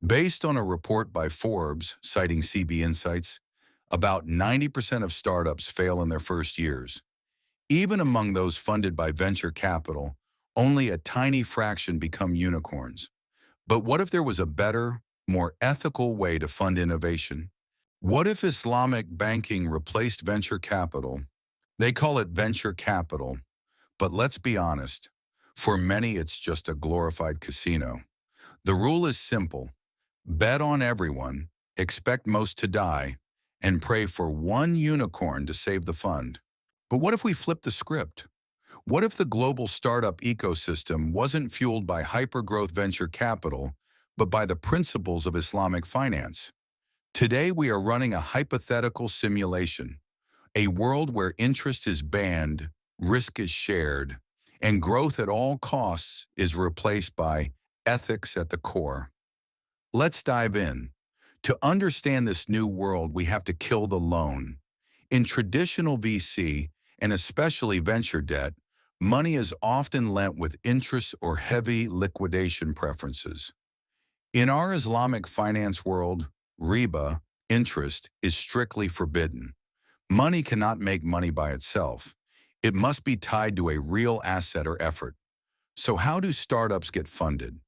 Based on a report by Forbes citing CB Insights, about 90% of startups fail in their first years. Even among those funded by venture capital, only a tiny fraction become unicorns. But what if there was a better, more ethical way to fund innovation? What if Islamic banking replaced venture capital? They call it venture capital, but let's be honest. For many, it's just a glorified casino. The rule is simple. Bet on everyone, expect most to die, and pray for one unicorn to save the fund. But what if we flip the script? What if the global startup ecosystem wasn't fueled by hypergrowth venture capital, but by the principles of Islamic finance? Today, we are running a hypothetical simulation, a world where interest is banned, risk is shared, and growth at all costs is replaced by ethics at the core. Let's dive in. To understand this new world, we have to kill the loan. In traditional VC, and especially venture debt, money is often lent with interest or heavy liquidation preferences. In our Islamic finance world, riba, interest, is strictly forbidden. Money cannot make money by itself. It must be tied to a real asset or effort. So how do startups get funded?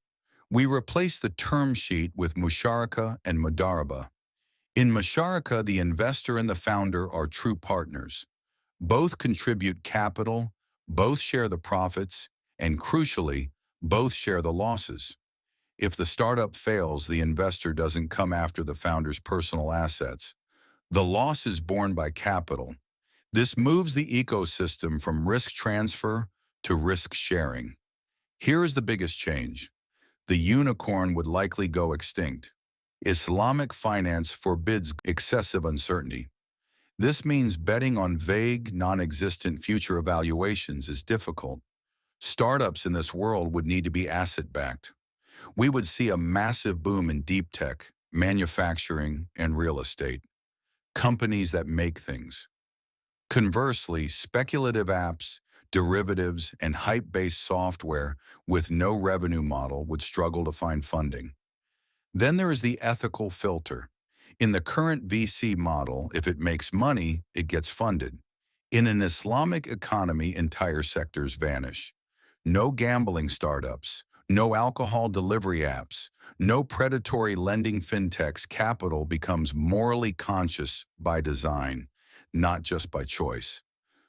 We replace the term sheet with Musharakah and Mudarabah. In Musharakah, the investor and the founder are true partners. Both contribute capital, both share the profits, and crucially, both share the losses. If the startup fails, the investor doesn't come after the founder's personal assets. The loss is borne by capital. This moves the ecosystem from risk transfer to risk sharing. Here is the biggest change. The unicorn would likely go extinct. Islamic finance forbids excessive uncertainty. This means betting on vague, non-existent future evaluations is difficult. Startups in this world would need to be asset-backed. We would see a massive boom in deep tech, manufacturing, and real estate. Companies that make things. Conversely, speculative apps, derivatives, and hype-based software with no revenue model would struggle to find funding. Then there is the ethical filter. In the current VC model, if it makes money, it gets funded. In an Islamic economy, entire sectors vanish. No gambling startups, no alcohol delivery apps, no predatory lending fintechs. Capital becomes morally conscious by design, not just by choice.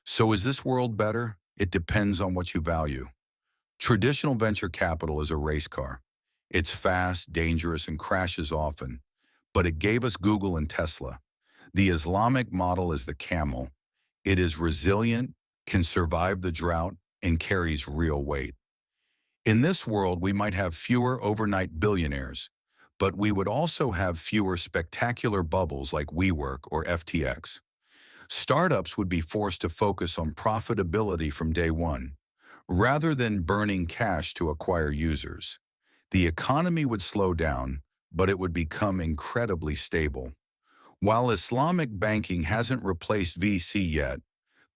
So is this world better? It depends on what you value. Traditional venture capital is a race car. It's fast, dangerous, and crashes often. But it gave us Google and Tesla. The Islamic model is the camel. It is resilient, can survive the drought, and carries real weight. In this world, we might have fewer overnight billionaires, but we would also have fewer spectacular bubbles like WeWork or FTX. Startups would be forced to focus on profitability from day one, rather than burning cash to acquire users. The economy would slow down, but it would become incredibly stable. While Islamic banking hasn't replaced VC yet,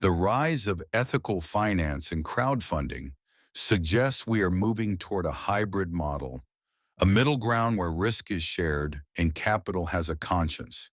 the rise of ethical finance and crowdfunding suggests we are moving toward a hybrid model, a middle ground where risk is shared and capital has a conscience.